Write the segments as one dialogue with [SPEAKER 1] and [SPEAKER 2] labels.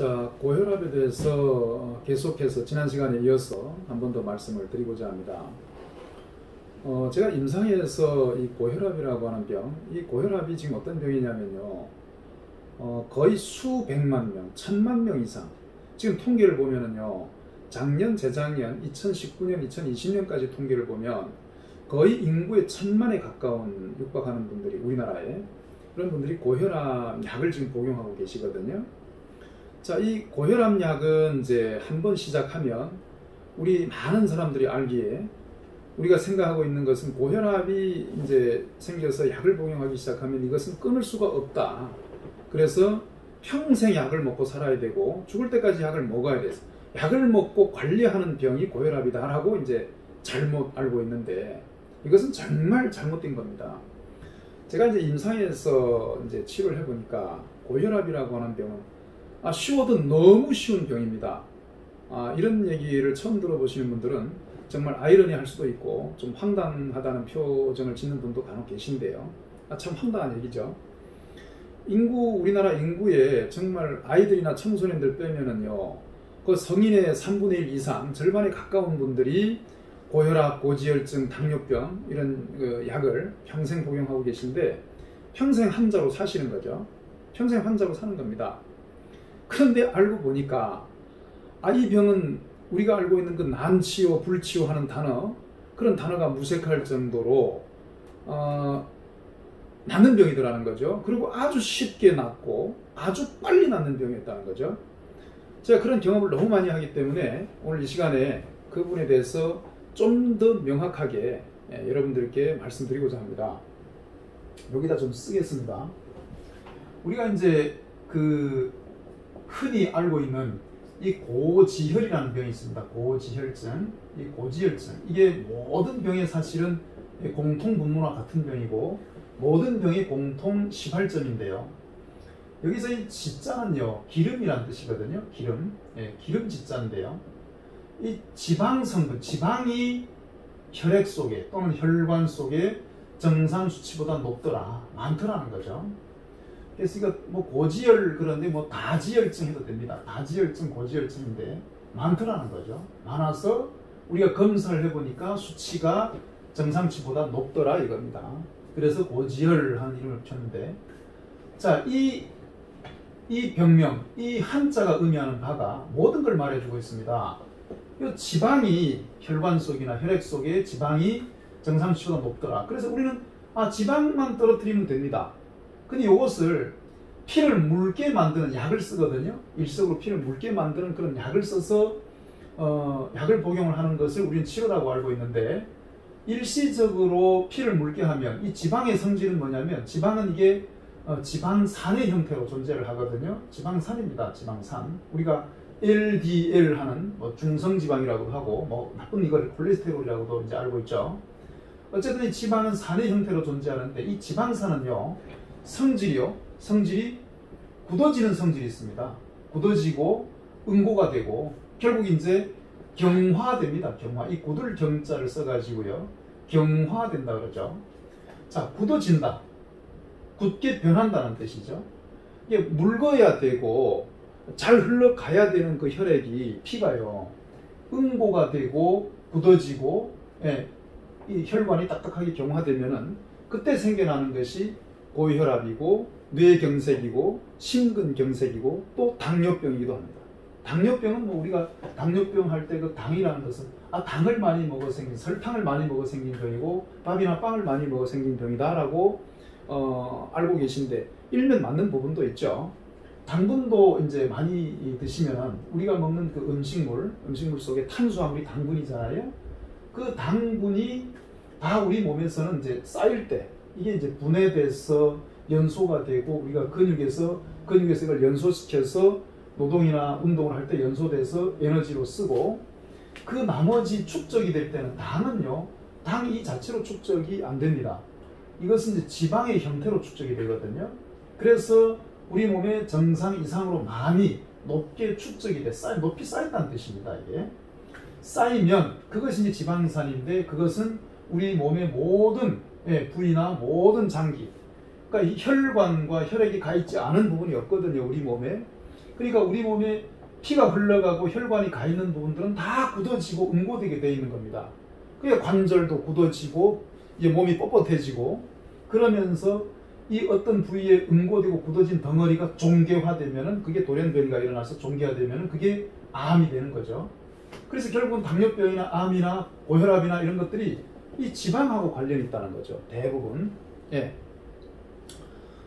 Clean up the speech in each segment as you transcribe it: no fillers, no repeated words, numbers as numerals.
[SPEAKER 1] 자, 고혈압에 대해서 계속해서 지난 시간에 이어서 한 번 더 말씀을 드리고자 합니다. 제가 임상에서 이 고혈압이라고 하는 병, 이 고혈압이 지금 어떤 병이냐면요. 거의 수백만 명, 천만 명 이상. 지금 통계를 보면은요. 작년, 재작년, 2019년, 2020년까지 통계를 보면 거의 인구의 천만에 가까운 육박하는 분들이 우리나라에 그런 분들이 고혈압 약을 지금 복용하고 계시거든요. 자, 이 고혈압 약은 이제 한번 시작하면 우리 많은 사람들이 알기에 우리가 생각하고 있는 것은 고혈압이 이제 생겨서 약을 복용하기 시작하면 이것은 끊을 수가 없다. 그래서 평생 약을 먹고 살아야 되고 죽을 때까지 약을 먹어야 돼서 약을 먹고 관리하는 병이 고혈압이다라고 이제 잘못 알고 있는데 이것은 정말 잘못된 겁니다. 제가 이제 임상에서 이제 치료를 해보니까 고혈압이라고 하는 병은 쉬워도 너무 쉬운 병입니다. 이런 얘기를 처음 들어보시는 분들은 정말 아이러니할 수도 있고 좀 황당하다는 표정을 짓는 분도 간혹 계신데요. 참 황당한 얘기죠. 우리나라 인구에 정말 아이들이나 청소년들 빼면은요, 그 성인의 3분의 1 이상, 절반에 가까운 분들이 고혈압, 고지혈증, 당뇨병 이런 약을 평생 복용하고 계신데 평생 환자로 사시는 거죠. 평생 환자로 사는 겁니다. 그런데 알고 보니까 이 병은 우리가 알고 있는 그 난치료, 불치료 하는 단어, 그런 단어가 무색할 정도로 낫는 병이더라는 거죠. 그리고 아주 쉽게 낫고 아주 빨리 낫는 병이었다는 거죠. 제가 그런 경험을 너무 많이 하기 때문에 오늘 이 시간에 그 부분에 대해서 좀 더 명확하게 여러분들께 말씀드리고자 합니다. 여기다 좀 쓰겠습니다. 우리가 이제 흔히 알고 있는 이 고지혈이라는 병이 있습니다. 고지혈증, 이 고지혈증, 이게 모든 병의 사실은 공통 분모나 같은 병이고 모든 병의 공통 시발점인데요. 여기서 이 지자는요, 기름이라는 뜻이거든요. 기름, 기름 지자인데요. 이 지방 성분, 지방이 혈액 속에 또는 혈관 속에 정상 수치보다 높더라, 많더라는 거죠. 그래서 이거 뭐 고지혈 그런데 뭐 다지혈증 해도 됩니다. 다지혈증, 고지혈증인데 많더라는 거죠. 많아서 우리가 검사를 해보니까 수치가 정상치보다 높더라 이겁니다. 그래서 고지혈 하는 이름을 붙였는데, 자, 이 병명, 이 한자가 의미하는 바가 모든 걸 말해주고 있습니다. 이 지방이 혈관 속이나 혈액 속에 지방이 정상치보다 높더라. 그래서 우리는 지방만 떨어뜨리면 됩니다. 근데 이것을 피를 묽게 만드는 약을 쓰거든요. 일석으로 피를 묽게 만드는 그런 약을 써서 약을 복용을 하는 것을 우리는 치료라고 알고 있는데, 일시적으로 피를 묽게 하면 이 지방의 성질은 뭐냐면, 지방은 이게 지방산의 형태로 존재를 하거든요. 지방산입니다. 지방산. 우리가 LDL 하는 중성지방이라고 하고 나쁜 이걸 콜레스테롤이라고도 이제 알고 있죠. 어쨌든 이 지방은 산의 형태로 존재하는데 이 지방산은요, 성질이 굳어지는 성질이 있습니다. 굳어지고 응고가 되고 결국 이제 경화됩니다. 경화. 이 굳을 경자를 써가지고요, 경화된다 그러죠. 자, 굳어진다. 굳게 변한다는 뜻이죠. 이게 묽어야 되고 잘 흘러가야 되는 그 혈액이, 피가요, 응고가 되고 굳어지고 이 혈관이 딱딱하게 경화되면은 그때 생겨나는 것이 고혈압이고 뇌경색이고 심근경색이고 또 당뇨병이기도 합니다. 당뇨병은 우리가 당뇨병 할 때 그 당이라는 것은 당을 많이 먹어 생긴, 설탕을 많이 먹어 생긴 병이고 밥이나 빵을 많이 먹어 생긴 병이다라고 알고 계신데 일면 맞는 부분도 있죠. 당분도 이제 많이 드시면 우리가 먹는 그 음식물 속에 탄수화물이 당분이잖아요. 그 당분이 다 우리 몸에서는 이제 쌓일 때 이게 이제 분해돼서 연소가 되고 우리가 근육에서 이걸 연소시켜서 노동이나 운동을 할 때 연소돼서 에너지로 쓰고, 그 나머지 축적이 될 때는 당은요, 당 이 자체로 축적이 안 됩니다. 이것은 이제 지방의 형태로 축적이 되거든요. 그래서 우리 몸에 정상 이상으로 많이 높게 축적이 돼, 높이 쌓였다는 뜻입니다. 이게 쌓이면 그것이 이제 지방산인데, 그것은 우리 몸의 모든 부위나 모든 장기, 그러니까 이 혈관과 혈액이 가 있지 않은 부분이 없거든요, 우리 몸에. 그러니까 우리 몸에 피가 흘러가고 혈관이 가 있는 부분들은 다 굳어지고 응고되게 되어 있는 겁니다. 그러니까 관절도 굳어지고 이제 몸이 뻣뻣해지고 그러면서 이 어떤 부위에 응고되고 굳어진 덩어리가 종괴화되면은 그게 돌연변이가 일어나서 종괴화되면은 그게 암이 되는 거죠. 그래서 결국은 당뇨병이나 암이나 고혈압이나 이런 것들이 이 지방하고 관련이 있다는 거죠. 대부분. 예.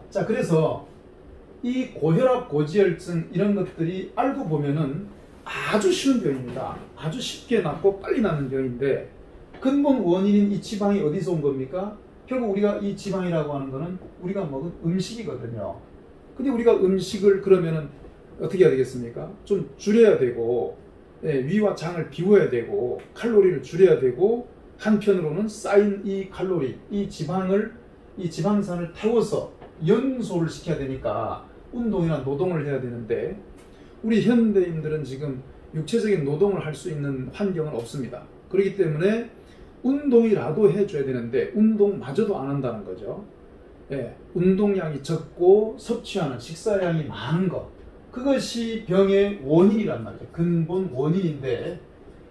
[SPEAKER 1] 자, 그래서 이 고혈압, 고지혈증 이런 것들이 알고 보면은 아주 쉬운 병입니다. 아주 쉽게 낫고 빨리 낫는 병인데 근본 원인인 이 지방이 어디서 온 겁니까? 결국 우리가 이 지방이라고 하는 거는 우리가 먹은 음식이거든요. 근데 우리가 음식을 그러면은 어떻게 해야 되겠습니까? 좀 줄여야 되고 위와 장을 비워야 되고 칼로리를 줄여야 되고 한편으로는 쌓인 이 칼로리, 이 지방산을 태워서 연소를 시켜야 되니까 운동이나 노동을 해야 되는데 우리 현대인들은 지금 육체적인 노동을 할 수 있는 환경은 없습니다. 그렇기 때문에 운동이라도 해줘야 되는데 운동마저도 안 한다는 거죠. 예, 운동량이 적고 섭취하는 식사량이 많은 것, 그것이 병의 원인이란 말이죠. 근본 원인인데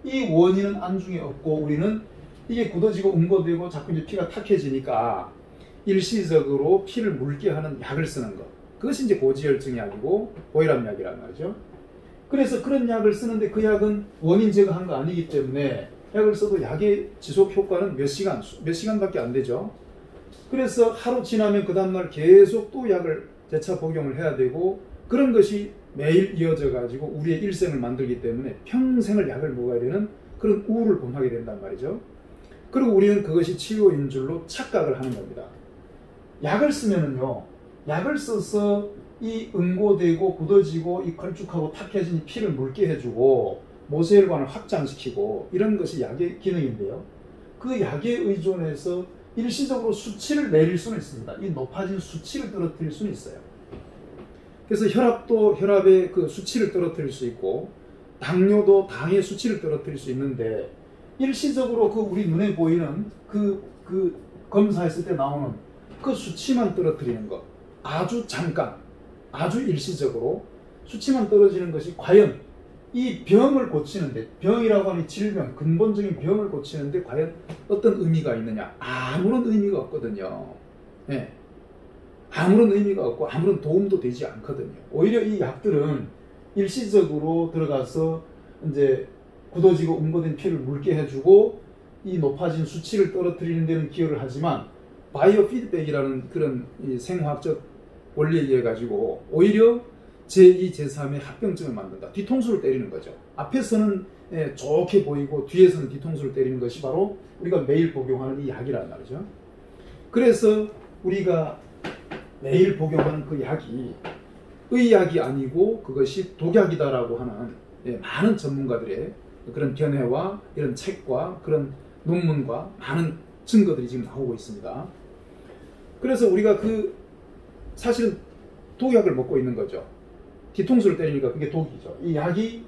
[SPEAKER 1] 이 원인은 안중에 없고 우리는 이게 굳어지고 응고되고 자꾸 이제 피가 탁해지니까 일시적으로 피를 묽게 하는 약을 쓰는 것, 그것이 이제 고지혈증 약이고 고혈압 약이란 말이죠. 그래서 그런 약을 쓰는데 그 약은 원인 제거한 거 아니기 때문에 약을 써도 약의 지속 효과는 몇 시간밖에 안 되죠. 그래서 하루 지나면 그 다음날 계속 또 약을 재차 복용을 해야 되고 그런 것이 매일 이어져 가지고 우리의 일생을 만들기 때문에 평생을 약을 먹어야 되는 그런 우울을 범하게 된단 말이죠. 그리고 우리는 그것이 치료인 줄로 착각을 하는 겁니다. 약을 쓰면은요, 약을 써서 이 응고되고 굳어지고 이 걸쭉하고 탁해진 피를 묽게 해주고 모세혈관을 확장시키고 이런 것이 약의 기능인데요. 그 약에 의존해서 일시적으로 수치를 내릴 수는 있습니다. 이 높아진 수치를 떨어뜨릴 수는 있어요. 그래서 혈압도 혈압의 그 수치를 떨어뜨릴 수 있고 당뇨도 당의 수치를 떨어뜨릴 수 있는데 일시적으로 그 우리 눈에 보이는 그 검사했을 때 나오는 그 수치만 떨어뜨리는 것, 아주 잠깐, 아주 일시적으로 수치만 떨어지는 것이 과연 이 병을 고치는데, 병이라고 하는 질병, 근본적인 병을 고치는데 과연 어떤 의미가 있느냐? 아무런 의미가 없거든요. 네. 아무런 의미가 없고 아무런 도움도 되지 않거든요. 오히려 이 약들은 일시적으로 들어가서 이제 굳어지고 응고된 피를 묽게 해주고 이 높아진 수치를 떨어뜨리는 데는 기여를 하지만 바이오 피드백이라는 그런 이 생화학적 원리에 의해 가지고 오히려 제2, 제3의 합병증을 만든다. 뒤통수를 때리는 거죠. 앞에서는 좋게 보이고 뒤에서는 뒤통수를 때리는 것이 바로 우리가 매일 복용하는 이 약이란 말이죠. 그래서 우리가 매일 복용하는 그 약이 의약이 아니고 그것이 독약이다라고 하는 많은 전문가들의 그런 견해와 이런 책과 그런 논문과 많은 증거들이 지금 나오고 있습니다. 그래서 우리가 사실은 독약을 먹고 있는 거죠. 뒤통수를 때리니까 그게 독이죠. 이 약이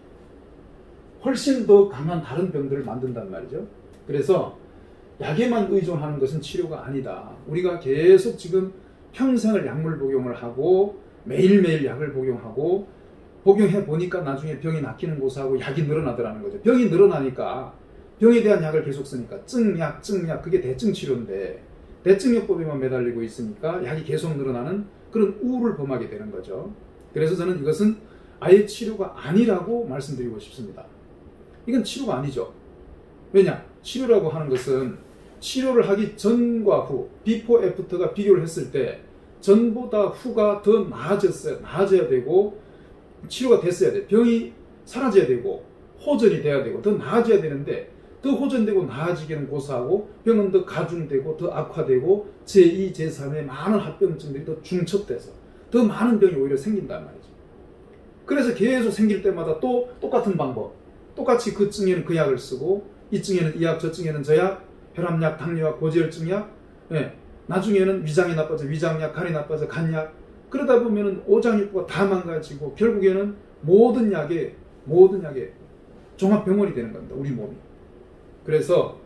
[SPEAKER 1] 훨씬 더 강한 다른 병들을 만든단 말이죠. 그래서 약에만 의존하는 것은 치료가 아니다. 우리가 계속 지금 평생을 약물 복용을 하고 매일매일 약을 복용하고 복용해 보니까 나중에 병이 낫기는 고사하고 약이 늘어나더라는 거죠. 병이 늘어나니까 병에 대한 약을 계속 쓰니까 증약 그게 대증 치료인데 대증요법에만 매달리고 있으니까 약이 계속 늘어나는 그런 우울을 범하게 되는 거죠. 그래서 저는 이것은 아예 치료가 아니라고 말씀드리고 싶습니다. 이건 치료가 아니죠. 왜냐? 치료라고 하는 것은 치료를 하기 전과 후, 비포 애프터가 비교를 했을 때 전보다 후가 더 나아져야 되고 치료가 됐어야 돼. 병이 사라져야 되고 호전이 돼야 되고 더 나아져야 되는데 더 호전되고 나아지기는 고사하고 병은 더 가중되고 더 악화되고 제2, 제3의 많은 합병증들이 더 중첩돼서 더 많은 병이 오히려 생긴단 말이죠. 그래서 계속 생길 때마다 또 똑같은 방법, 똑같이 그 증에는 그 약을 쓰고 이 증에는 이 약, 저 증에는 저 약, 혈압약, 당뇨약, 고지혈증약, 나중에는 위장이 나빠져 위장약, 간이 나빠져 간약, 그러다 보면은 오장육부가 다 망가지고 결국에는 모든 약에 종합병원이 되는 겁니다. 우리 몸이. 그래서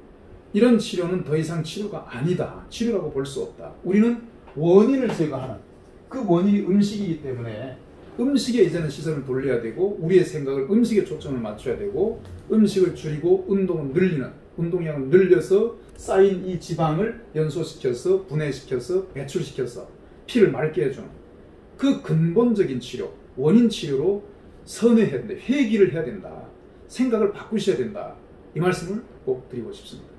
[SPEAKER 1] 이런 치료는 더 이상 치료가 아니다. 치료라고 볼 수 없다. 우리는 원인을 제거하는 그 원인이 음식이기 때문에 음식에 이제는 시선을 돌려야 되고 우리의 생각을 음식에 초점을 맞춰야 되고 음식을 줄이고 운동을 늘리는 운동량을 늘려서 쌓인 이 지방을 연소시켜서 분해시켜서 배출시켜서 피를 맑게 해주는 그 근본적인 치료, 원인 치료로 선회해야 된다. 회귀를 해야 된다. 생각을 바꾸셔야 된다. 이 말씀을 꼭 드리고 싶습니다.